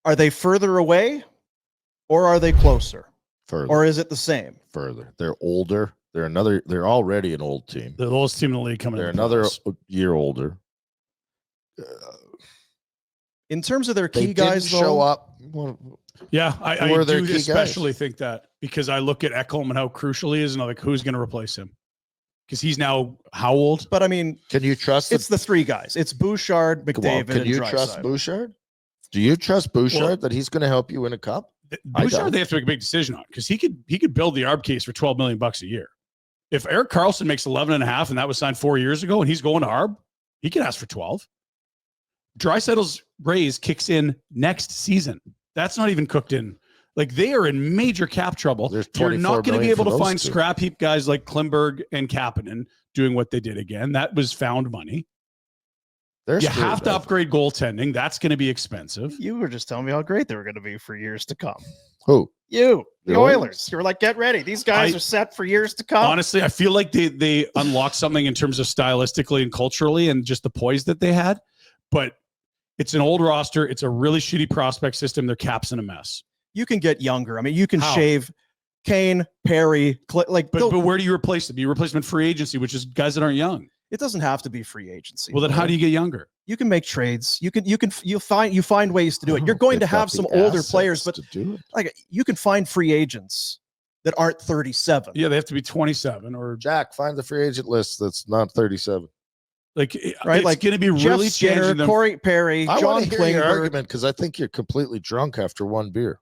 Are they further away or are they closer? Further. Or is it the same? Further. They're older. They're already an old team. They're the oldest team in the league coming in. They're another year older. In terms of their key guys, show up. Yeah, I do especially think that, because I look at Ekholm and how crucial he is, and I'm like, who's going to replace him? Because he's now how old? But I mean, can you trust? It's the three guys. It's Bouchard, McDavid, can you trust Bouchard? Do you trust Bouchard that he's going to help you win a cup? Bouchard, they have to make a big decision on, because he could build the ARB case for $12 million a year. If Erik Karlsson makes 11.5 and that was signed 4 years ago, and he's going to ARB, he can ask for 12. Draisaitl's raise kicks in next season. That's not even cooked in. Like, they are in major cap trouble. You're not going to be able to find scrap heap guys like Klimberg and Kapanen doing what they did again. That was found money. You have to upgrade goaltending. That's going to be expensive. You were just telling me how great they were going to be for years to come. Who? You. The Oilers. You were like, get ready. These guys are set for years to come. Honestly, I feel like they unlocked something in terms of stylistically and culturally and just the poise that they had. But it's an old roster. It's a really shitty prospect system. Their cap's in a mess. You can get younger. I mean, you can shave Kane, Perry, but where do you replace them? You replace them in free agency, which is guys that aren't young. It doesn't have to be free agency. Well, then how do you get younger? You can make trades. You find ways to do it. You're going to have some older players, but like you can find free agents that aren't 37. Yeah, they have to be 27 or Jack. Find the free agent list that's not 37. Like, right? It's going to be really changing them. Corey Perry, I John want to hear your argument, because I think you're completely drunk after one beer.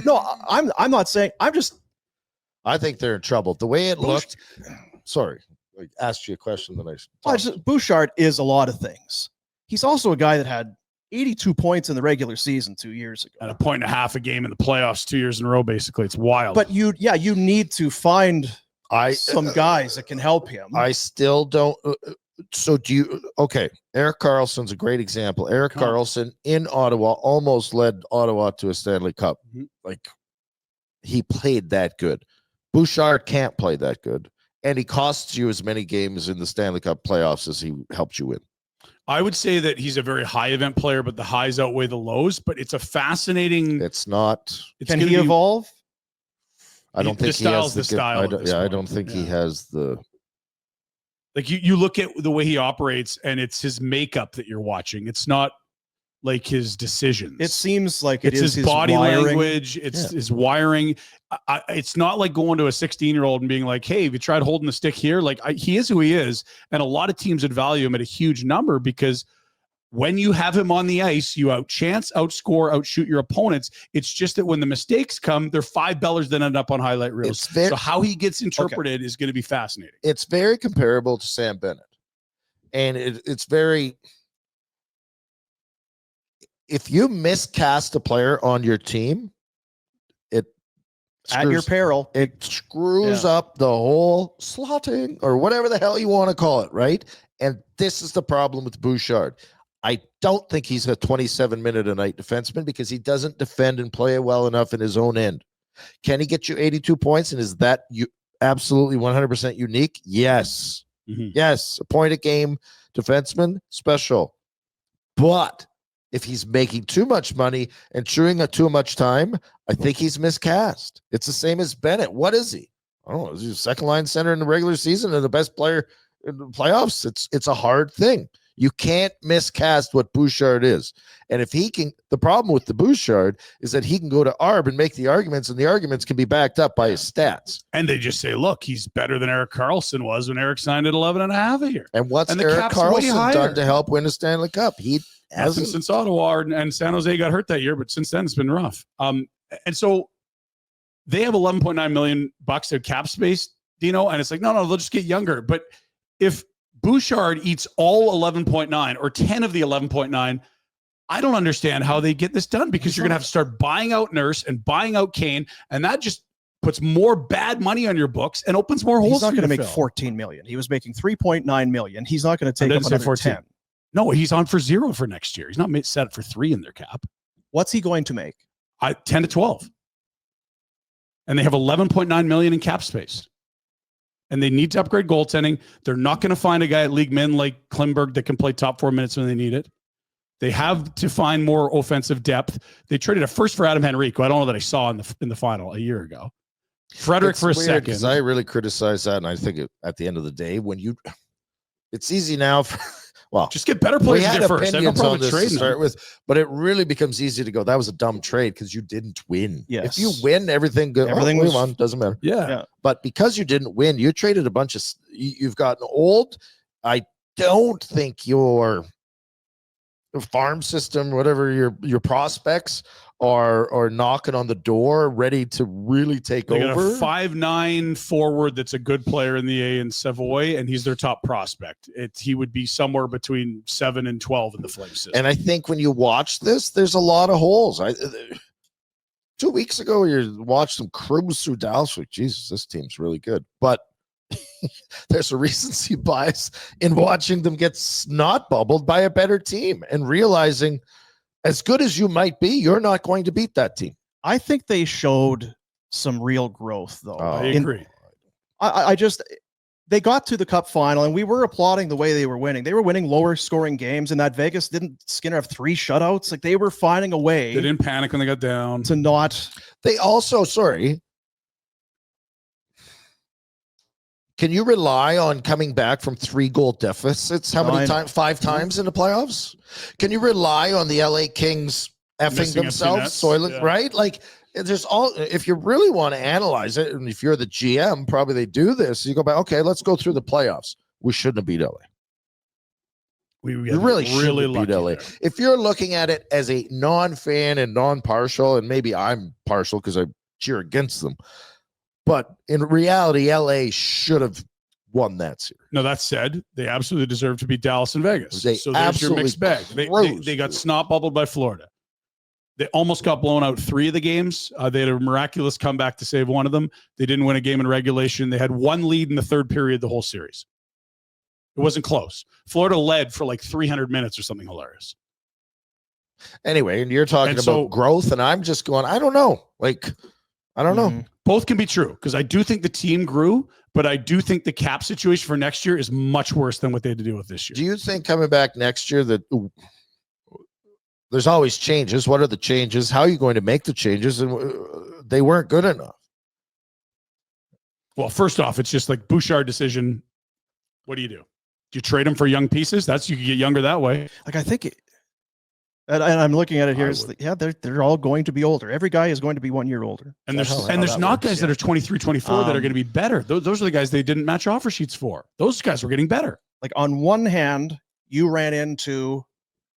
No, I'm not saying. I think they're in trouble. The way it looked. Sorry, I asked you a question that Bouchard is a lot of things. He's also a guy that had 82 points in the regular season 2 years ago, and 1.5 a game in the playoffs 2 years in a row. Basically, it's wild. But you need to find some guys that can help him. I still don't. So do you? Okay, Erik Karlsson's a great example. Erik Karlsson in Ottawa almost led Ottawa to a Stanley Cup. Mm-hmm. Like, he played that good. Bouchard can't play that good, and he costs you as many games in the Stanley Cup playoffs as he helped you win. I would say that he's a very high event player, but the highs outweigh the lows. But it's a fascinating. It's not. Can he evolve? I don't think he has the style. I don't think he has the. Like, you look at the way he operates, and it's his makeup that you're watching. It's not like his decisions. It seems like it's his body language. It's his wiring. It's not like going to a 16-year-old and being like, "Hey, have you tried holding the stick here?" Like, he is who he is, and a lot of teams would value him at a huge number, because when you have him on the ice, you outscore, outshoot your opponents. It's just that when the mistakes come, they're $5 that end up on highlight reels. So how he gets interpreted is going to be fascinating. It's very comparable to Sam Bennett. And it's very... If you miscast a player on your team, at your peril. It screws up the whole slotting, or whatever the hell you want to call it, right? And this is the problem with Bouchard. I don't think he's a 27-minute-a-night defenseman, because he doesn't defend and play well enough in his own end. Can he get you 82 points, and is that absolutely 100% unique? Yes. Mm-hmm. Yes, a point-a-game defenseman, special. But if he's making too much money and chewing too much time, I think he's miscast. It's the same as Bennett. What is he? I don't know. Is he a second-line center in the regular season and the best player in the playoffs? It's a hard thing. You can't miscast what Bouchard is. And if he can, the problem with the Bouchard is that he can go to ARB and make the arguments, and the arguments can be backed up by his stats. And they just say, look, he's better than Erik Karlsson was when Erik signed at 11.5 a year. And what's Erik Karlsson done to help win a Stanley Cup? He hasn't since Ottawa and San Jose got hurt that year, but since then it's been rough. And so they have $11.9 million of cap space, Dino, and it's like, no, they'll just get younger. But if Bouchard eats all 11.9 or 10 of the 11.9, I don't understand how they get this done, because you're going to have to start buying out Nurse and buying out Kane, and that just puts more bad money on your books and opens more holes. He's not going to make $14 million. He was making $3.9 million. He's not going to take up another 10. No, he's on for 0 for next year. He's not set for 3 in their cap. What's he going to make? 10 to 12. And they have $11.9 million in cap space. And they need to upgrade goaltending. They're not going to find a guy at league min like Klimberg that can play top 4 minutes when they need it. They have to find more offensive depth. They traded a first for Adam Henrique, who I don't know that I saw in the final a year ago. Frederick It's for a weird, second. because I really criticize that, and I think at the end of the day, it's easy now. Just get better we players had there first. I have no opinions problem on this to trading start them. with, but it really becomes easy to go, that was a dumb trade because you didn't win. Yes. If you win, everything good. Everything was won, doesn't matter. Yeah. But because you didn't win, you traded a bunch of. You've gotten old. I don't think your farm system, whatever your prospects are knocking on the door, ready to really take They over. got a 5'9" forward that's a good player in the A in Savoy, and he's their top prospect. He would be somewhere between 7 and 12 in the Flame system. And I think when you watch this, there's a lot of holes. 2 weeks ago, you watched them cruise through Dallas. Like, Jesus, this team's really good. But there's a recency bias in watching them get snot bubbled by a better team and realizing, as good as you might be, you're not going to beat that team. I think they showed some real growth, though. I agree. They got to the Cup final, and we were applauding the way they were winning. They were winning lower scoring games, and that Vegas didn't Skinner have 3 shutouts. Like, they were finding a way. They didn't panic when they got down. To not. They also, can you rely on coming back from 3-goal deficits? How many times? 5 times in the playoffs? Can you rely on the LA Kings effing Missing themselves, soiling, right? Like, there's if you really want to analyze it, and if you're the GM, probably they do this. You go back, okay, let's go through the playoffs. We shouldn't have beat LA. We really shouldn't have beat LA. There. If you're looking at it as a non-fan and non-partial, and maybe I'm partial because I cheer against them, but in reality, LA should have won that series. No, that said, they absolutely deserve to beat Dallas and Vegas. They So there's your mixed bag. They got snot bubbled by Florida. They almost got blown out 3 of the games. They had a miraculous comeback to save one of them. They didn't win a game in regulation. They had 1 lead in the 3rd period the whole series. It wasn't close. Florida led for like 300 minutes or something hilarious. Anyway, and you're talking about growth, and I'm just going, I don't know. Like, I don't know. Both can be true, because I do think the team grew, but I do think the cap situation for next year is much worse than what they had to deal with this year. Do you think coming back next year that there's always changes? What are the changes? How are you going to make the changes? And they weren't good enough. Well, first off, it's just like Bouchard decision. What do? Do you trade them for young pieces? You can get younger that way. Like, I think and I'm looking at it here. They're all going to be older. Every guy is going to be 1 year older. And there's not guys that are 23, 24 that are going to be better. Those are the guys they didn't match offer sheets for. Those guys were getting better. Like, on one hand, you ran into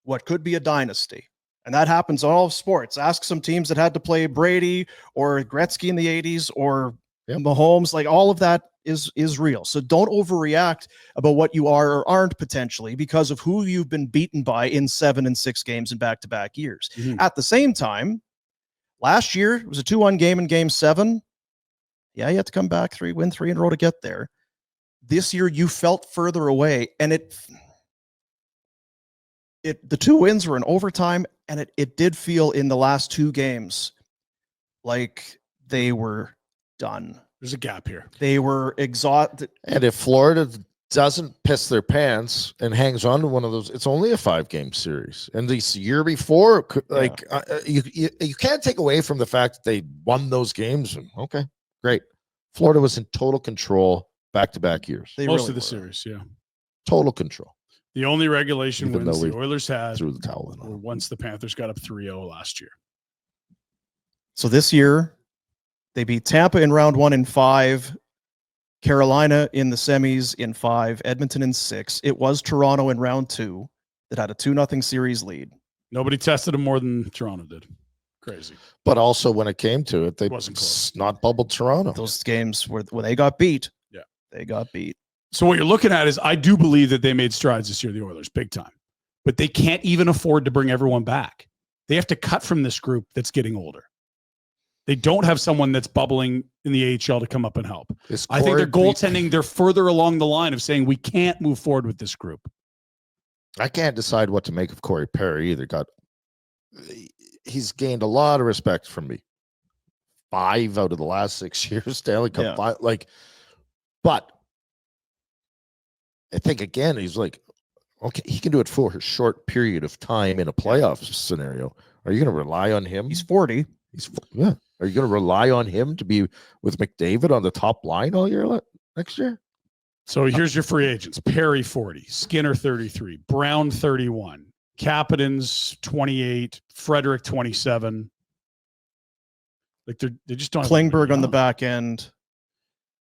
what could be a dynasty. And that happens in all sports. Ask some teams that had to play Brady or Gretzky in the 80s or Mahomes. Like, all of that is real. So don't overreact about what you are or aren't potentially because of who you've been beaten by in 7 and 6 games in back-to-back years. At the same time, last year it was a 2-1 game in Game 7. Yeah, you had to come back win 3 in a row to get there. This year you felt further away, and the 2 wins were in overtime, and it did feel in the last 2 games like they were done. There's a gap here. They were exhausted. And if Florida doesn't piss their pants and hangs on to one of those, it's only a 5-game series. And this year before, you can't take away from the fact that they won those games. And okay, great. Florida was in total control back-to-back years. Most of the series, yeah. Total control. The only regulation Even wins though the Oilers had threw the towel in were once the Panthers got up 3-0 last year. So this year, they beat Tampa in round 1 in 5, Carolina in the semis in 5, Edmonton in 6. It was Toronto in round 2 that had a 2-0 series lead. Nobody tested them more than Toronto did. Crazy. But also when it came to it, they wasn't close. Not bubbled Toronto. Those games when they got beat. Yeah. They got beat. So what you're looking at is I do believe that they made strides this year, the Oilers, big time. But they can't even afford to bring everyone back. They have to cut from this group that's getting older. They don't have someone that's bubbling in the AHL to come up and help. I think they're goaltending. They're further along the line of saying we can't move forward with this group. I can't decide what to make of Corey Perry either. He's gained a lot of respect from me. 5 out of the last 6 years, Stanley Cup. But I think again, he's like, Okay, he can do it for a short period of time in a playoff scenario. Are you going to rely on him? He's 40. Yeah. Are you going to rely on him to be with McDavid on the top line all year next year? So here's your free agents: Perry 40, Skinner 33, Brown 31, Kapanen's 28, Frederick 27. Like they just don't. Klingberg on the back end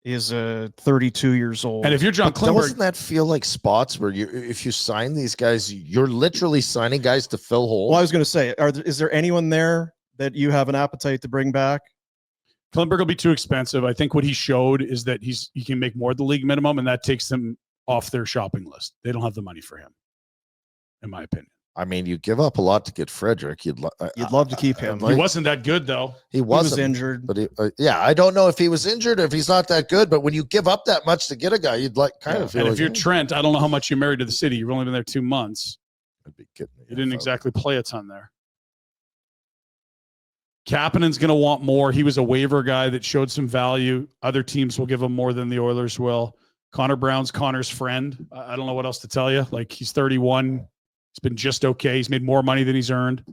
is 32 years old. And if you're John Klingberg, doesn't that feel like spots where if you sign these guys, you're literally signing guys to fill holes? Well, I was going to say, is there anyone there that you have an appetite to bring back? Klingberg will be too expensive. I think what he showed is that he can make more than the league minimum, and that takes them off their shopping list. They don't have the money for him, in my opinion. I mean, you give up a lot to get Frederick. You'd love to keep him. He wasn't that good, though. He was injured. But yeah, I don't know if he was injured or if he's not that good. But when you give up that much to get a guy, you'd like kind of feel. And like, if you're Trent, I don't know how much you're married to the city. You've only been there 2 months. I'd be kidding me. You didn't exactly play a ton there. Kapanen's going to want more. He was a waiver guy that showed some value. Other teams will give him more than the Oilers will. Connor Brown's Connor's friend. I don't know what else to tell you. Like, he's 31. He's been just okay. He's made more money than he's earned.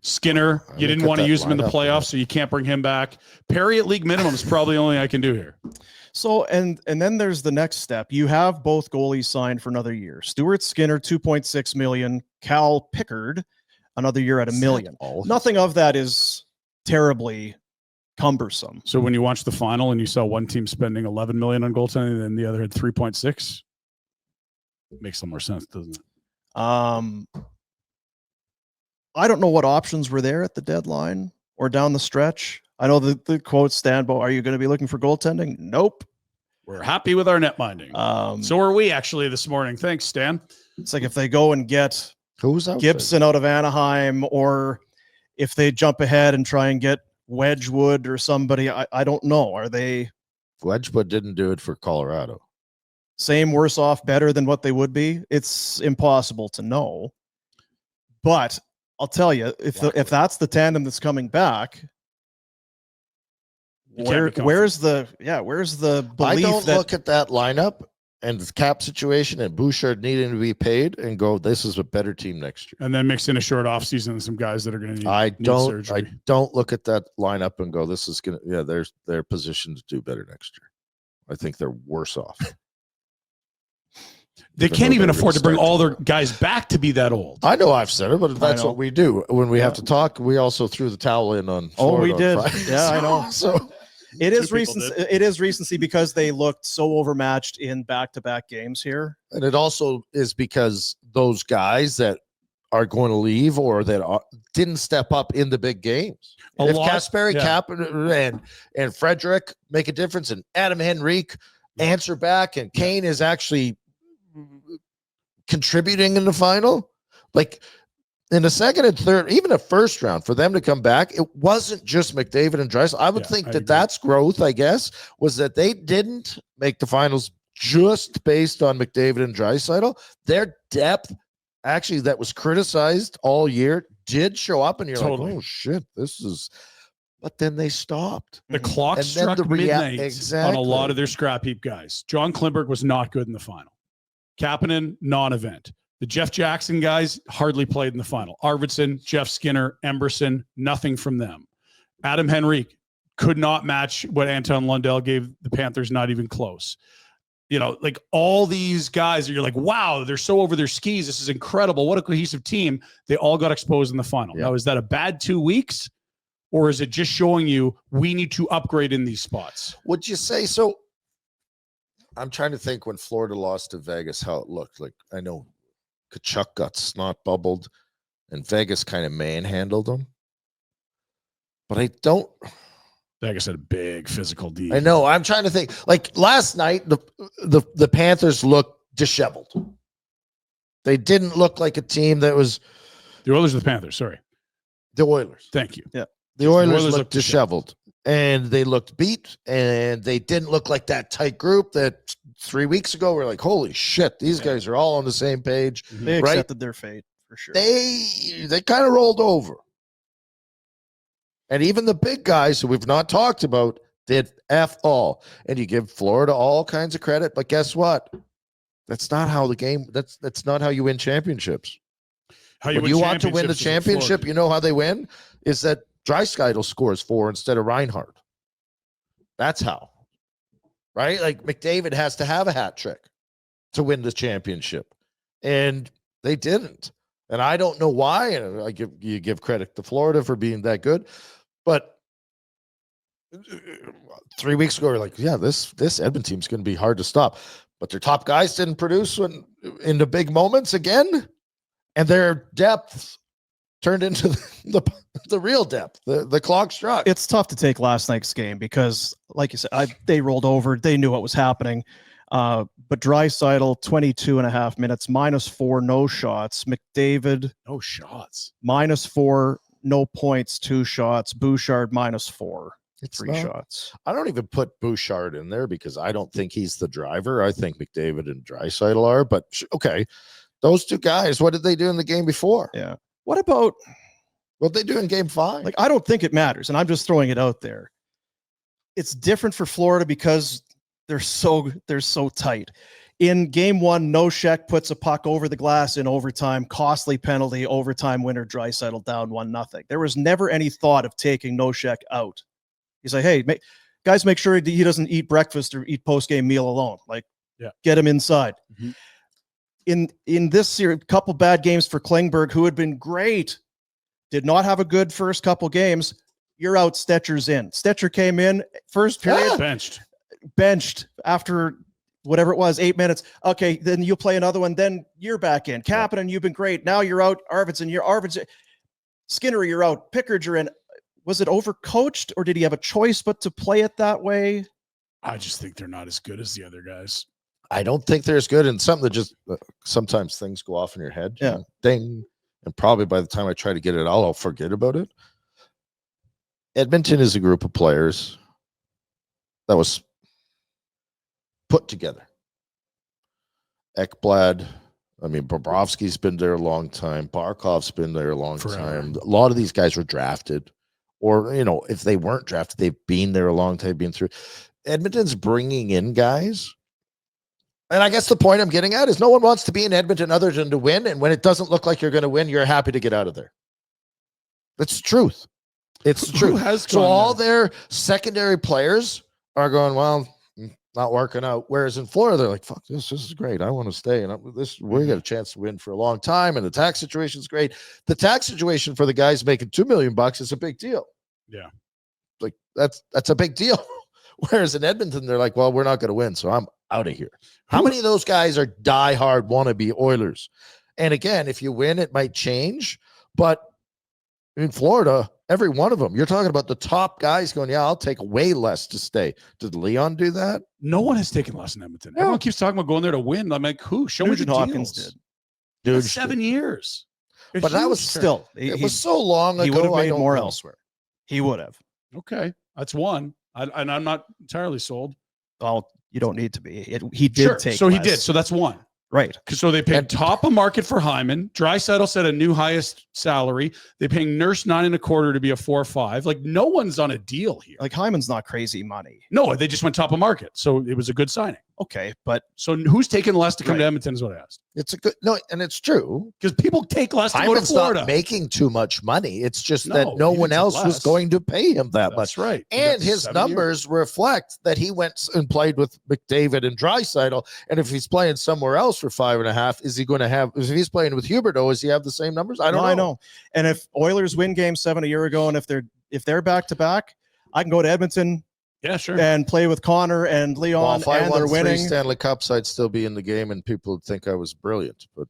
Skinner, you didn't want to use him in the playoffs, so you can't bring him back. Perry at league minimum is probably the only thing I can do here. So, and then there's the next step. You have both goalies signed for another year. Stuart Skinner, $2.6 million. Cal Pickard, another year at $1 million. Nothing of that is terribly cumbersome. So when you watch the final and you saw one team spending $11 million on goaltending and the other had 3.6, it makes some more sense, doesn't it? I don't know what options were there at the deadline or down the stretch. I know the quote stand, but are you going to be looking for goaltending? Nope. We're happy with our net minding. So are we actually this morning. Thanks, Stan. It's like if they go and get who's out Gibson out of Anaheim, or if they jump ahead and try and get Wedgwood or somebody, I don't know. Are they? Wedgwood didn't do it for Colorado. Same, worse off, better than what they would be? It's impossible to know. But I'll tell you, if that's the tandem that's coming back, where's the belief? I don't look at that lineup and the cap situation and Bouchard needing to be paid and go, this is a better team next year. And then mix in a short offseason and some guys that are going to need surgery. I don't look at that lineup and go, this is going to, they're positioned to do better next year. I think they're worse off. They can't even afford to bring all their guys back to be that old. I know I've said it, but that's what we do. When we have to talk, we also threw the towel in on Florida. We did. Yeah, I know. So it is recency. It is recency because they looked so overmatched in back-to-back games here. And it also is because those guys that are going to leave or that didn't step up in the big games. If Kasperi, Kapanen, and Frederick make a difference, and Adam Henrique answer back, and Kane is actually contributing in the final, like in the second and third, even a first round, for them to come back, it wasn't just McDavid and Draisaitl. I would think that's growth, I guess, was that they didn't make the finals just based on McDavid and Draisaitl. Their depth, actually, that was criticized all year, did show up, and you're like, oh shit, this is. But then they stopped. The clock struck midnight on a lot of their scrap heap guys. John Klingberg was not good in the final. Kapanen, non-event. The Jeff Jackson guys hardly played in the final. Arvidsson, Jeff Skinner, Emberson, nothing from them. Adam Henrique could not match what Anton Lundell gave the Panthers, not even close. You know, like all these guys, you're like, wow, they're so over their skis. This is incredible. What a cohesive team. They all got exposed in the final. Now, is that a bad 2 weeks? Or is it just showing you we need to upgrade in these spots? Would you say so? I'm trying to think when Florida lost to Vegas, how it looked. Like, I know Kachuk got snot bubbled and Vegas kind of manhandled them. But I don't. Vegas had a big physical D. I know. I'm trying to think. Like last night, the Panthers looked disheveled. They didn't look like a team that was. The Oilers or the Panthers, sorry. The Oilers. Thank you. Yeah. The Oilers looked disheveled. And they looked beat, and they didn't look like that tight group that 3 weeks ago we're like, holy shit, these guys are all on the same page. They accepted their fate for sure. They kind of rolled over. And even the big guys who we've not talked about Did F all. And you give Florida all kinds of credit, but guess what? That's not how the game, that's not how you win championships. When you want to win the championship, you know how they win? Is that Draisaitl scores 4 instead of Reinhart. That's how. Right? Like McDavid has to have a hat trick to win the championship. And they didn't. And I don't know why. And you give credit to Florida for being that good. But 3 weeks ago, we're like, yeah, this Edmonton team's going to be hard to stop. But their top guys didn't produce in the big moments again. And their depth turned into the real depth. The clock struck. It's tough to take last night's game because, like you said, they rolled over. They knew what was happening. But Draisaitl, 22.5 minutes, -4, no shots. McDavid, no shots. -4, no points, 2 shots. Bouchard, -4, 3 shots. I don't even put Bouchard in there because I don't think he's the driver. I think McDavid and Draisaitl are. But okay, those two guys, what did they do in the game before? Yeah. What about what they do in game 5? Like, I don't think it matters, and I'm just throwing it out there. It's different for Florida because they're so tight. In game 1, Noshek puts a puck over the glass in overtime, costly penalty, overtime winner, Draisaitl down 1-0. There was never any thought of taking Noshek out. He's like, hey, guys, make sure he doesn't eat breakfast or eat post-game meal alone. Like, get him inside. Mm-hmm. In this series, a couple bad games for Klingberg, who had been great, did not have a good first couple games. You're out, Stetcher's in. Stetcher came in, first period. Benched after whatever it was, 8 minutes. Okay, then you'll play another one. Then you're back in. Kapanen, you've been great. Now you're out. Arvidsson. Skinner, you're out. Pickard, you're in. Was it overcoached, or did he have a choice but to play it that way? I just think they're not as good as the other guys. I don't think they're as good, and something that just sometimes things go off in your head. Yeah. Ding. And probably by the time I try to get it all, I'll forget about it. Edmonton is a group of players that was put together. Ekblad, Bobrovsky's been there a long time. Barkov's been there a long time. A lot of these guys were drafted, or, if they weren't drafted, they've been there a long time, been through. Edmonton's bringing in guys. And I guess the point I'm getting at is no one wants to be in Edmonton other than to win. And when it doesn't look like you're going to win, you're happy to get out of there. That's the truth. It's the truth. So all their secondary players are going, well, not working out. Whereas in Florida, they're like, fuck this. This is great. I want to stay. And we got a chance to win for a long time. And the tax situation is great. The tax situation for the guys making $2 million is a big deal. Yeah. Like that's a big deal. Whereas in Edmonton, they're like, well, we're not going to win. So I'm out of here. How many of those guys are diehard wannabe Oilers? And again, if you win, it might change. But in Florida, every one of them, you're talking about the top guys going, yeah, I'll take way less to stay. Did Leon do that? No one has taken less in Edmonton. Everyone keeps talking about going there to win. I'm like, who? Show me the Hopkins deals. did. Dude, 7 years. But that was still. It was so long ago. He would have made more elsewhere. He would have. Okay, that's one. And I'm not entirely sold. Well, you don't need to be. He did take. So less. he did. So that's one. Right. So they paid top of market for Hyman. Draisaitl set a new highest salary. They're paying Nurse 9.25 to be a 4.5. Like, no one's on a deal here. Like, Hyman's not crazy money. No, they just went top of market. So it was a good signing. Okay, but so who's taking less to come to Edmonton is what I asked. It's a good and it's true because people take less to go to Florida. Not making too much money. It's just that no one else was going to pay him that much. That's right. And his numbers reflect that he went and played with McDavid and Draisaitl. And if he's playing somewhere else for 5.5, is he going to have? If he's playing with Huberdeau, does he have the same numbers? I don't know. I know. And if Oilers win Game 7 a year ago, and if they're back to back, I can go to Edmonton. Yeah, sure. And play with Connor and Leon, if I and won they're winning. 3 Stanley Cups, I'd still be in the game, and people would think I was brilliant. But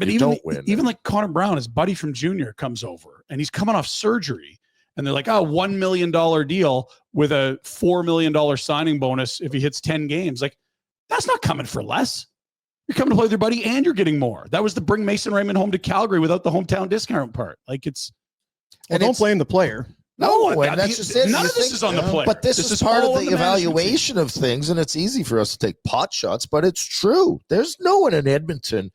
even like Connor Brown, his buddy from junior, comes over, and he's coming off surgery, and they're like, $1 million deal with a $4 million signing bonus if he hits 10 games. Like, that's not coming for less. You're coming to play with your buddy, and you're getting more. That was the bring Mason Raymond home to Calgary without the hometown discount part. Like, it's. Well, don't blame the player. No, and that's just it. None of this is on the player. But this is part of the evaluation of things, and it's easy for us to take pot shots, but it's true. There's no one in Edmonton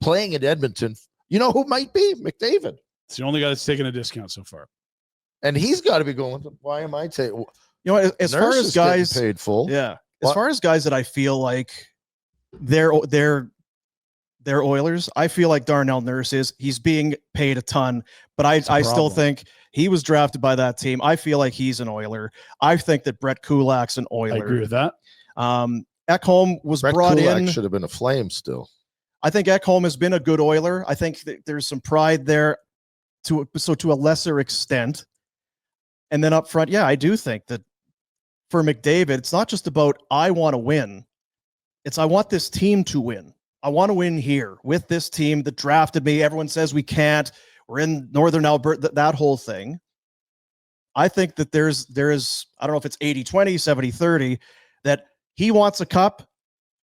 playing in Edmonton. You know who might be? McDavid. It's the only guy that's taken a discount so far. And he's got to be going, why am I taking? You know, as far Nurse as is getting guys, paid full. yeah, as What? far as guys that I feel like they're Oilers, I feel like Darnell Nurse is. He's being paid a ton, but I still think he was drafted by that team. I feel like he's an Oiler. I think that Brett Kulak's an Oiler. I agree with that. Ekholm was Brett brought Kulak in. should have been a Flame still. I think Ekholm has been a good Oiler. I think that there's some pride there to a lesser extent. And then up front, yeah, I do think that for McDavid, it's not just about I want to win. It's I want this team to win. I want to win here with this team that drafted me. Everyone says we can't. We're in Northern Alberta, that whole thing. I think that there is, I don't know if it's 80-20, 70-30, that he wants a cup,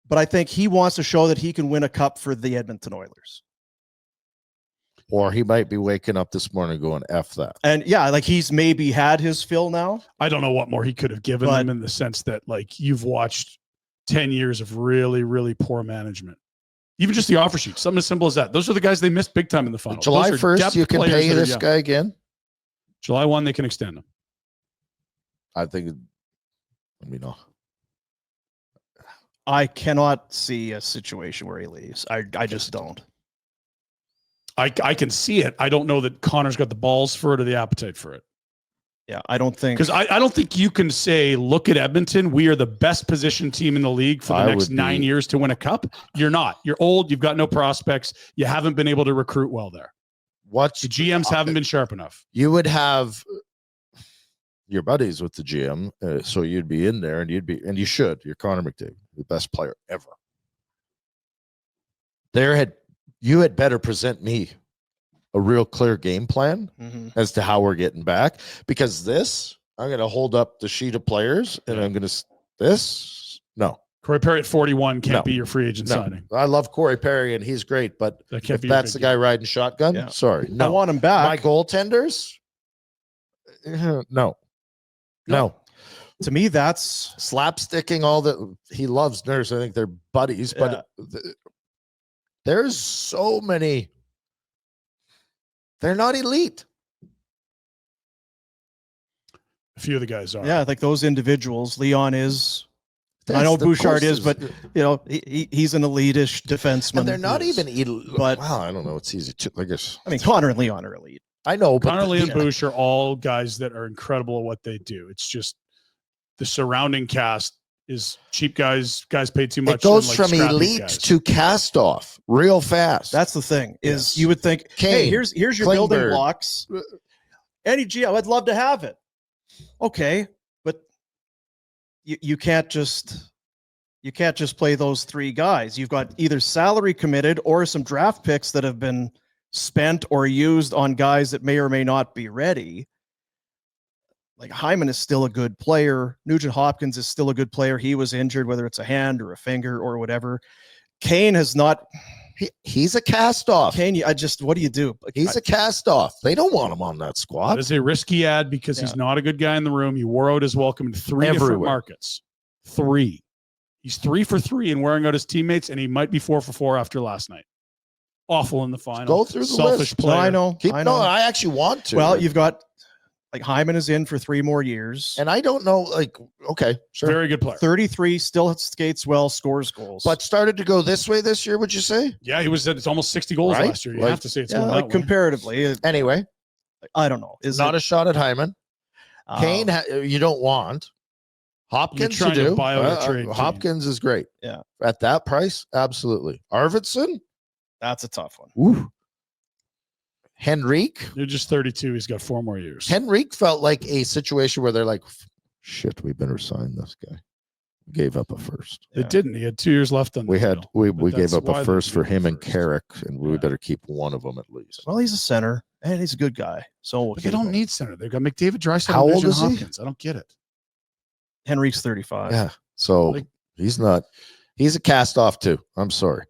but I think he wants to show that he can win a cup for the Edmonton Oilers. Or he might be waking up this morning going, F that. And yeah, like he's maybe had his fill now. I don't know what more he could have given them in the sense that like you've watched 10 years of really, really poor management. Even just the offer sheet, something as simple as that. Those are the guys they missed big time in the final. July 1st, you can pay this guy again. July 1, they can extend him. I think, I cannot see a situation where he leaves. I just don't. I can see it. I don't know that Connor's got the balls for it or the appetite for it. Yeah, I don't think. Because I don't think you can say, look at Edmonton. We are the best positioned team in the league for the next 9 years to win a cup. You're not. You're old. You've got no prospects. You haven't been able to recruit well there. The GMs haven't been sharp enough. You would have your buddies with the GM, so you'd be in there, and you should. You're Connor McDavid, the best player ever. You had better present me a real clear game plan as to how we're getting back, because I'm going to hold up the sheet of players and I'm going to no. Corey Perry at 41 can't be your free agent signing. I love Corey Perry and he's great, but if that's the guy riding shotgun, sorry. No. I want him back. My goaltenders? No. To me, that's slapsticking all that. He loves Nurse. I think they're buddies, but there's so many. They're not elite. A few of the guys are. Yeah, I think those individuals, Leon is. I know Bouchard is, but he's an elite-ish defenseman. And they're not even elite. But wow, I don't know. It's easy to, I guess. I mean, Connor and Leon are elite. I know, but Connor, Lee, and Bouch are all guys that are incredible at what they do. It's just the surrounding cast is cheap guys paid too much. It goes from elite to cast off real fast. That's the thing. Is you would think, hey, here's your building blocks. Gee, I'd love to have it. Okay, but you can't just play those three guys. You've got either salary committed or some draft picks that have been spent or used on guys that may or may not be ready. Like Hyman is still a good player. Nugent Hopkins is still a good player. He was injured, whether it's a hand or a finger or whatever. Kane has not. He's a cast off. Kane, what do you do? He's a cast off. They don't want him on that squad. That is a risky ad because he's not a good guy in the room. He wore out his welcome in three different markets. 3. He's 3 for 3 in wearing out his teammates, and he might be 4 for 4 after last night. Awful in the final. Go through the selfish list. player. No, I know. No, I actually want to. Well, you've got Hyman is in for 3 more years. And I don't know, okay, sure. Very good player. 33, still skates well, scores goals. But started to go this way this year, would you say? Yeah, he was it's almost 60 goals last year. You have to say it's going that way. Comparatively. Anyway. I don't know. Is not a shot at Hyman. Kane, you don't want. Hopkins, you do. Hopkins is great. Yeah. At that price, absolutely. Arvidsson? That's a tough one. Ooh. Henrique? You're just 32. He's got 4 more years. Henrique felt like a situation where they're like, shit, we better sign this guy. We gave up a first. They didn't. He had 2 years left on we gave up a first for him and Carrick, and we better keep one of them at least. Well, he's a center, and he's a good guy. So but they don't need center. They've got McDavid, Draisaitl, How and old is he? Hopkins. I don't get it. Henrique's 35. Yeah. So he's not. He's a cast off too. I'm sorry.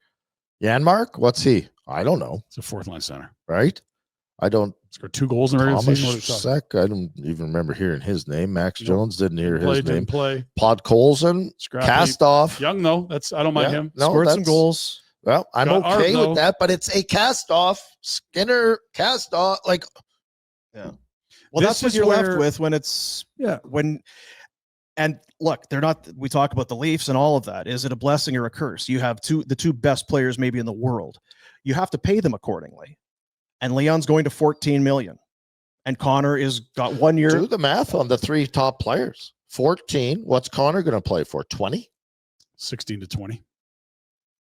Janmark, what's he? I don't know. It's a 4th line center. Right? I don't. Scored 2 goals in the regular season. Sek, I don't even remember hearing his name. Max Jones didn't hear his name. Didn't play. Pod Colson, cast off. Young though. I don't mind him. No, scored some goals. Well, I'm okay with that, but it's a cast off. Skinner cast off. Yeah. Well, that's what you're left with when it's when And look, they're not. We talk about the Leafs and all of that. Is it a blessing or a curse? You have the two best players maybe in the world. You have to pay them accordingly. And Leon's going to 14 million, and Connor is got 1 year. Do the math on the 3 top players. 14. What's Connor going to play for? 20? 16 to 20.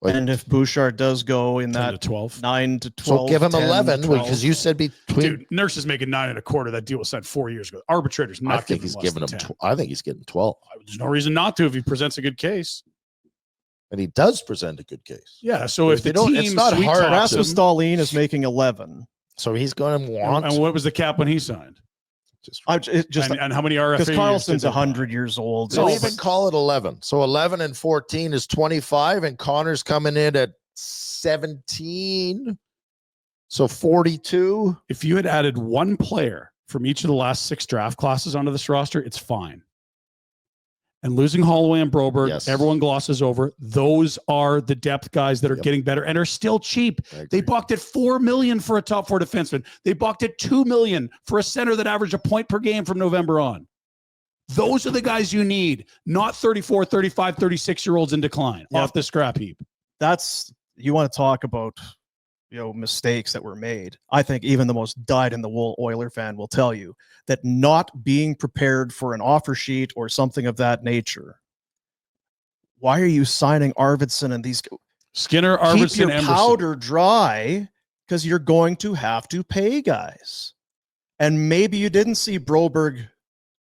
And if Bouchard does go in 10 that to 12. 9 to 12, So give him 10, 11 12. because you said between. Dude, Nurse is making 9.25. That deal was signed 4 years ago. Arbitrator's not I think giving he's less giving than him. 10. I think he's getting 12, There's no reason not to if he presents a good case. and he does present a good case. Yeah. So if They the don't- team it's not hard. Rasmus Dahlin is making 11. So he's going to want. and what was the cap when he signed? And how many RFA? Because years Carlson's did they buy? 100 years old. So It's- even call it 11. So 11 and 14 is 25, and Connor's coming in at 17. So 42. If you had added one player from each of the last 6 draft classes onto this roster, it's fine. And losing Holloway and Broberg, Yes. everyone glosses over. Those are the depth guys that are Yep. getting better and are still cheap. I agree. They balked at $4 million for a top 4 defenseman. They balked at $2 million for a center that averaged a point per game from November on. Those are the guys you need, not 34, 35, 36-year-olds in decline Yep. off the scrap heap. That's, you want to talk about, mistakes that were made. I think even the most dyed-in-the-wool Oiler fan will tell you that not being prepared for an offer sheet or something of that nature. Why are you signing Arvidsson and these? Skinner, Keep Arvidsson, your Emerson. powder dry because you're going to have to pay guys. And maybe you didn't see Broberg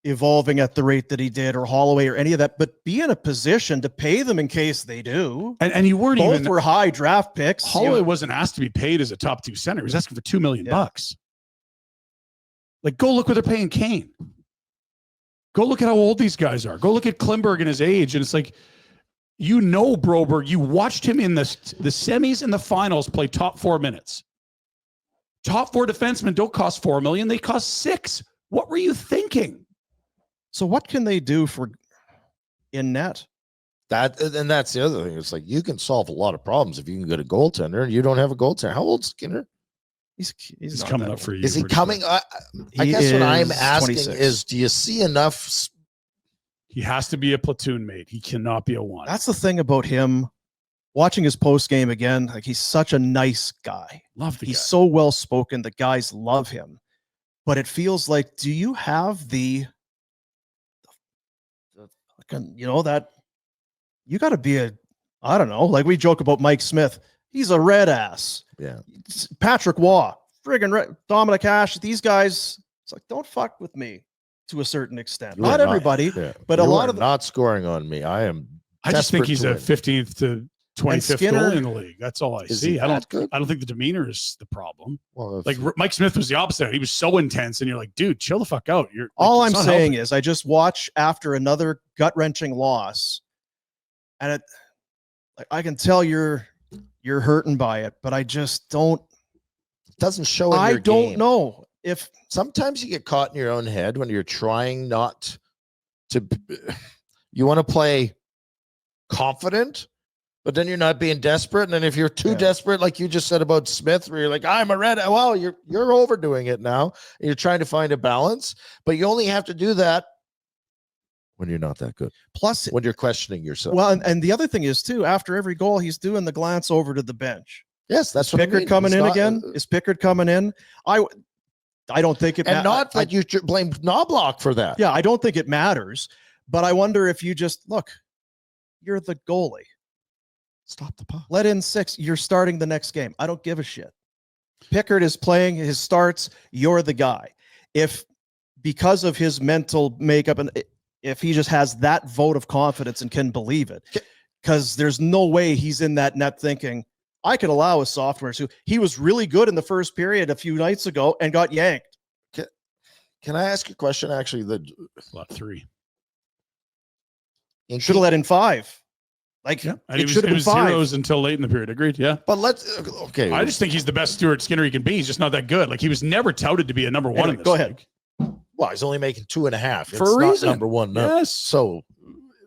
evolving at the rate that he did, or Holloway, or any of that, but be in a position to pay them in case they do. And you weren't Both even were high draft picks. Holloway wasn't asked to be paid as a top 2 center. He was asking for $2 million bucks. Like, go look what they're paying Kane. Go look at how old these guys are. Go look at Klimberg and his age. And it's like, Broberg, you watched him in the semis and the finals play top 4 minutes. Top 4 defensemen don't cost $4 million. They cost $6 million. What were you thinking? So what can they do for in net? And that's the other thing. It's like you can solve a lot of problems if you can get a goaltender, and you don't have a goaltender. How old's Skinner? He's He's not coming that up for old. you. Is he pretty coming? quick. I He guess what I'm is asking 26. is, do you see enough? He has to be a platoon mate. He cannot be a one. That's the thing about him. Watching his post game again, like, he's such a nice guy. Love the He's guy. so well spoken. The guys love him. But it feels like, do you have that you got to be I don't know, like we joke about Mike Smith. He's a red ass. Yeah. Patrick Waugh, friggin' red, Dominic Ashe, these guys, it's like, don't fuck with me to a certain extent. You are Not everybody, yeah. but a You lot are of not scoring on me. I am. I just think desperate he's to a win. 15th to 25th Skinner- goalie in the league. That's all I Is see. he I that good? don't think the demeanor is the problem. Well, if- Like Mike Smith was the opposite. He was so intense, and you're like, dude, chill the fuck out. all it's I'm not saying helping. is I just watch after another gut-wrenching loss, and I can tell you're hurting by it, but I just don't. it doesn't show in I your don't game. know if Sometimes you get caught in your own head when you're trying not to. You want to play confident, but then you're not being desperate. And then if you're too Yeah. desperate, like you just said about Smith, where you're like, I'm a red. Well, you're overdoing it now. And you're trying to find a balance, but you only have to do that when you're not that good. plus. When you're questioning yourself. Well, and the other thing is too, after every goal, he's doing the glance over to the bench. yes, that's Is what I Pickard mean. coming It's in not- again? Is Pickard coming in? I don't think it and not I- that you should blame Knobloch for that. Yeah, I don't think it matters, but I wonder if you just look. You're the goalie. Stop the puck. Let in 6. You're starting the next game. I don't give a shit. Pickard is playing his starts. You're the guy. If because of his mental makeup, and if he just has that vote of confidence and can believe it, because there's no way he's in that net thinking, I could allow a sophomore to. He was really good in the first period a few nights ago and got yanked. Can I ask you a question? Actually, Lot 3. Should have let in 5. Like, Yeah, and it should it have been was 5. zeros until late in the period. Agreed. Yeah. But let's okay. I just think he's the best Stuart Skinner he can be. He's just not that good. Like, he was never touted to be a number one Anyway, in this go ahead. league. Well, he's only making 2.5 For a It's not reason. number one. No. Yes. So,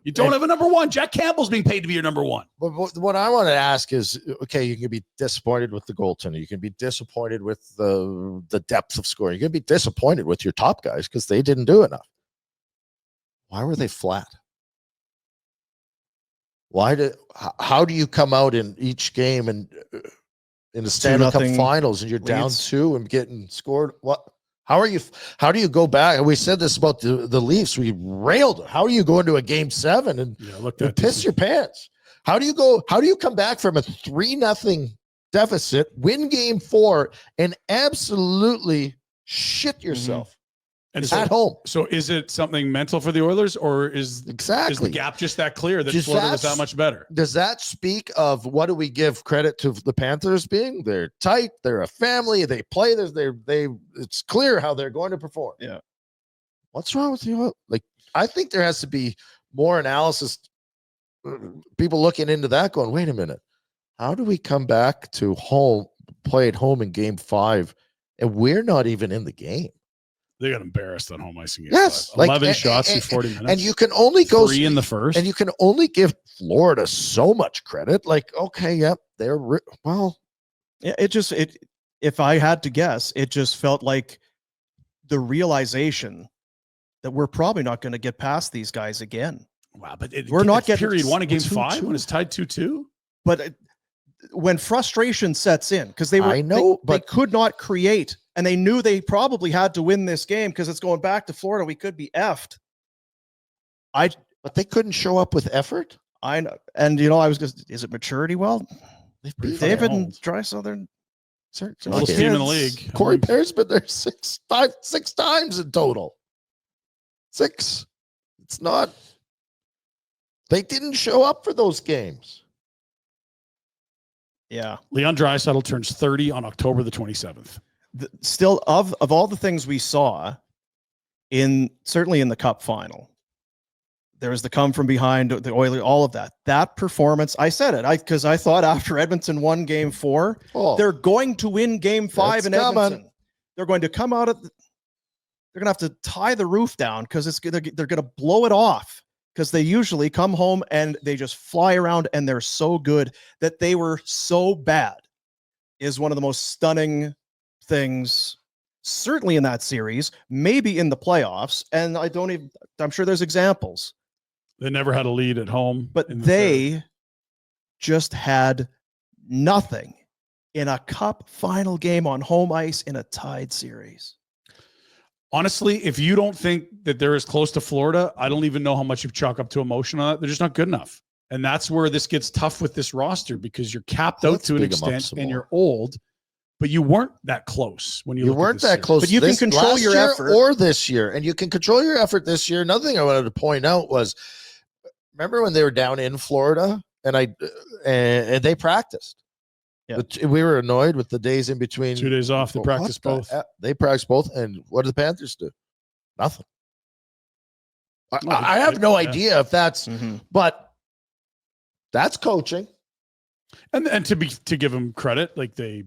You don't have a number one. Jack Campbell's being paid to be your number one. but what I want to ask is, okay, you can be disappointed with the goaltender. You can be disappointed with the depth of scoring. You can be disappointed with your top guys because they didn't do enough. Why were they flat? How do you come out in each game and in the Stanley Cup 2-0 Finals and you're down leads. 2 and getting scored? How do you go back? And we said this about the Leafs. We railed them. How do you go into a game 7 and piss your pants? How do you come back from a 3-0 deficit, win game 4, and absolutely shit yourself? And at home. So is it something mental for the Oilers, or is the gap just that clear that Florida was that much better? Does that speak of what do we give credit to the Panthers being? They're tight. They're a family. They play this. It's clear how they're going to perform. Yeah. What's wrong with you? Like, I think there has to be more analysis. People looking into that going, wait a minute. How do we come back to home, play at home in game 5, and we're not even in the game? They got embarrassed on home ice in game 5. 11 shots in 40 minutes. And you can only go 3 in the first. And you can only give Florida so much credit. Like, okay, yep, well. Yeah, if I had to guess, it just felt like the realization that we're probably not going to get past these guys again. Wow, but we're not getting period 1 of game 5 2-2. when it's tied 2-2. But when frustration sets in, because they could not create, and they knew they probably had to win this game because it's going back to Florida. We could be effed. But they couldn't show up with effort. I know, and I was just, is it maturity? Well, David and Draisaitl, they're Most team in the league. Corey Perry's been there 6 times in total. 6. It's not. They didn't show up for those games. Yeah. Leon Draisaitl turns 30 on October the 27th. Still, of all the things we saw certainly in the Cup final, there was the come from behind, the Oilers, all of that performance. I said it because I thought after Edmonton won game 4, they're going to win game 5 in Edmonton. They're going to come out they're going to have to tie the roof down because they're going to blow it off. Because they usually come home and they just fly around and they're so good. That they were so bad is one of the most stunning things, certainly in that series, maybe in the playoffs. And I'm sure there's examples. They never had a lead at home. But they just had nothing in a Cup final game on home ice in a tied series. Honestly, if you don't think that they're as close to Florida, I don't even know how much you chalk up to emotion on that. They're just not good enough. And that's where this gets tough with this roster because you're capped out to an extent and you're old, but you weren't that close when you weren't that close. But you can control your effort. Or this year. And you can control your effort this year. Another thing I wanted to point out was, remember when they were down in Florida and they practiced? Yeah. We were annoyed with the days in between. 2 days off. They practiced both. They practiced both. And what did the Panthers do? Nothing. I have no idea if that's, but that's coaching. And to give them credit, like they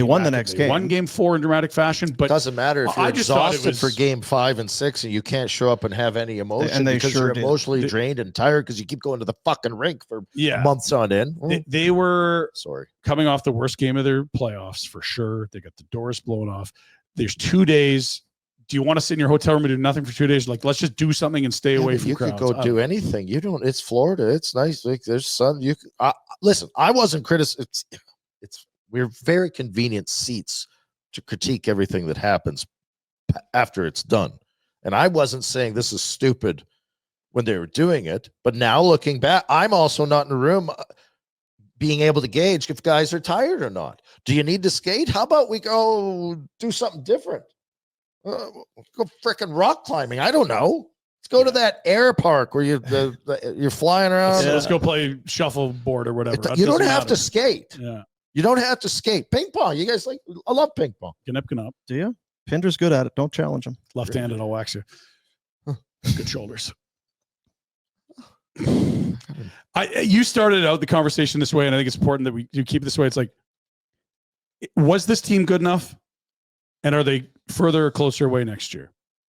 won the next game. Won game 4 in dramatic fashion, but doesn't matter if you're exhausted for game 5 and 6 and you can't show up and have any emotion because you're emotionally drained and tired because you keep going to the fucking rink for months on end. They were coming off the worst game of their playoffs for sure. They got the doors blown off. There's 2 days. Do you want to sit in your hotel room and do nothing for 2 days? Like, let's just do something and stay away from crowds. You could go do anything. You don't. It's Florida. It's nice. Like, there's sun. You listen. I wasn't criticizing. We're very convenient seats to critique everything that happens after it's done. And I wasn't saying this is stupid when they were doing it. But now looking back, I'm also not in the room being able to gauge if guys are tired or not. Do you need to skate? How about we go do something different? Go freaking rock climbing. I don't know. Let's go to that air park where you're flying around. Let's go play shuffleboard or whatever. You don't have to skate. Yeah. You don't have to skate. Ping pong. You guys I love ping pong. Can up. Do you? Pinder's good at it. Don't challenge him. Left-handed, I'll wax you. Good shoulders. You started out the conversation this way, and I think it's important that we keep it this way. It's like, was this team good enough? And are they further or closer away next year?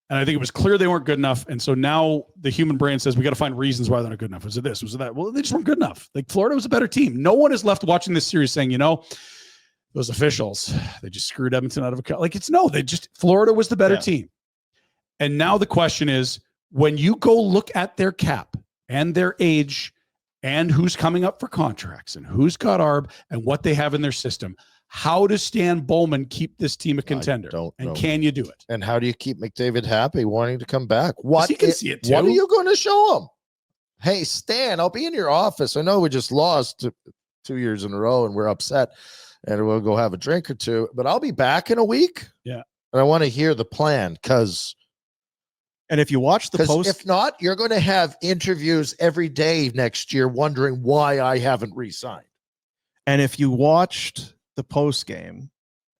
And I think it was clear they weren't good enough. And so now the human brain says, we got to find reasons why they're not good enough. Was it this? Was it that? Well, they just weren't good enough. Like, Florida was a better team. No one is left watching this series saying, those officials, they just screwed Edmonton out of a cup. Like, Florida was the better team. And now the question is, when you go look at their cap and their age and who's coming up for contracts and who's got ARB and what they have in their system, how does Stan Bowman keep this team a contender? And can you do it? And how do you keep McDavid happy, wanting to come back? What He can see it too. What are you going to show him? Hey, Stan, I'll be in your office. I know we just lost 2 years in a row and we're upset, and we'll go have a drink or two, but I'll be back in a week. Yeah. And I want to hear the plan, and if you watch the post, if not, you're going to have interviews every day next year wondering why I haven't re-signed. and if you watched the post game,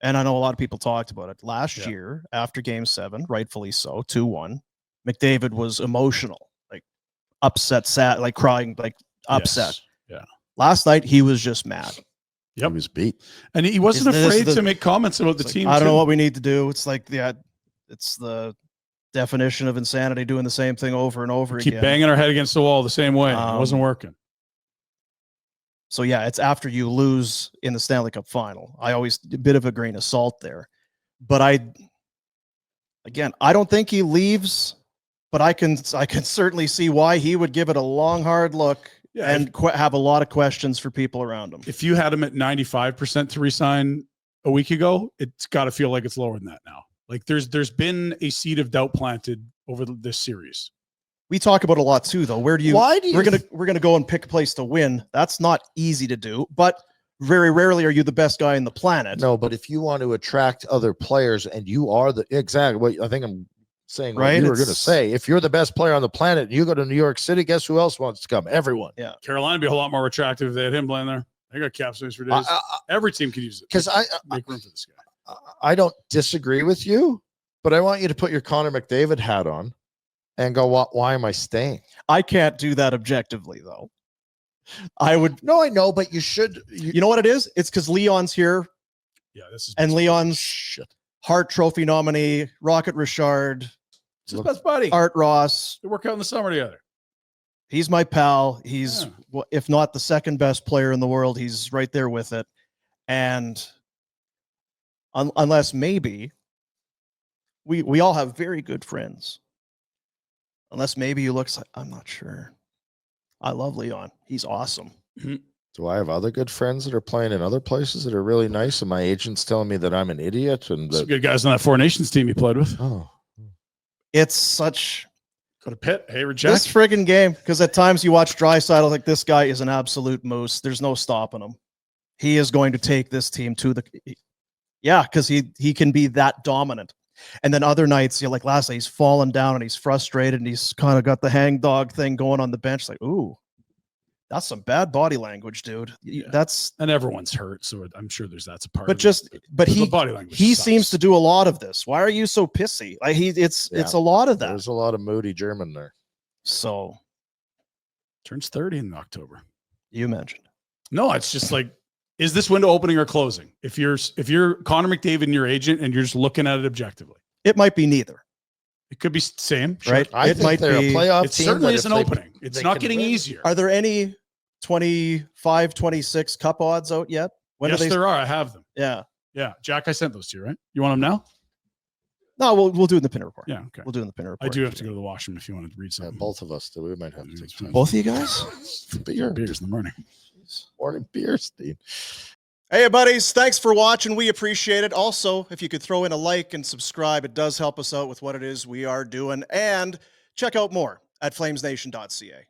and I know a lot of people talked about it last year after Game 7, rightfully so, 2-1. McDavid was emotional, like upset, sad, like crying, like upset. Yes. Yeah. Last night he was just mad. Yep. He was beat. And he wasn't afraid to make comments about the team. I don't know what we need to do. It's like, it's the definition of insanity, doing the same thing over and over again. Keep banging our head against the wall the same way. It wasn't working. So yeah, it's after you lose in the Stanley Cup final. I always a bit of a grain of salt there, but I don't think he leaves, but I can certainly see why he would give it a long, hard look and have a lot of questions for people around him. If you had him at 95% to resign a week ago, it's got to feel like it's lower than that now. Like there's been a seed of doubt planted over this series. We talk about a lot too, though. We're gonna go and pick a place to win. That's not easy to do, but very rarely are you the best guy on the planet. No, but if you want to attract other players, and you are exactly what I think I'm saying, what right? you were going to say. If you're the best player on the planet, and you go to New York City, guess who else wants to come? Everyone. Yeah, Carolina would be a whole lot more attractive if they had him playing there. They got cap space for days. Every team could use it because make room for this guy. I don't disagree with you, but I want you to put your Connor McDavid hat on and go, why am I staying? I can't do that objectively, though. I would. No, I know, but you should. You know what it is? It's because Leon's here. Yeah, this is Leon's Hart Trophy nominee, Rocket Richard. It's his best buddy. Art Ross. They work out in the summer together. He's my pal. He's, if not the second best player in the world, he's right there with it. And unless maybe we all have very good friends. Unless maybe he looks like, I'm not sure. I love Leon. He's awesome. Do I have other good friends that are playing in other places that are really nice? And my agent's telling me that I'm an idiot. And some good guys on that Four Nations team you played with. Oh, it's such. Go to Pitt. Hey, Jack. This friggin' game, because at times you watch Draisaitl, like this guy is an absolute moose. There's no stopping him. He is going to take this team to the. Yeah, because he can be that dominant. And then other nights, like last night, he's fallen down and he's frustrated and he's kind of got the hangdog thing going on the bench. Like, ooh, that's some bad body language, dude. Yeah. That's and everyone's hurt, so I'm sure that's a part. But of but the body language. He seems to do a lot of this. Why are you so pissy? Like it's a lot of that. There's a lot of moody German there. So turns 30 in October. You mentioned. No, it's just like, is this window opening or closing? If you're Connor McDavid and your agent and you're just looking at it objectively, it might be neither. It could be same, sure. Right? I think they're a playoff it team. It certainly is an opening. It's not getting easier. Are there any 25, 26 cup odds out yet? Yes, there are. I have them. Yeah. Yeah. Jack, I sent those to you, right? You want them now? No, we'll do it in the Pinder report. Yeah, okay. We'll do it in the Pinder report. I do have to go to the washroom if you want to read something. Both of us do. We might have to take time. Both of you guys? Beers in the morning. Morning beer, Steve. Hey, buddies. Thanks for watching. We appreciate it. Also, if you could throw in a like and subscribe, it does help us out with what it is we are doing. And check out more at flamesnation.ca.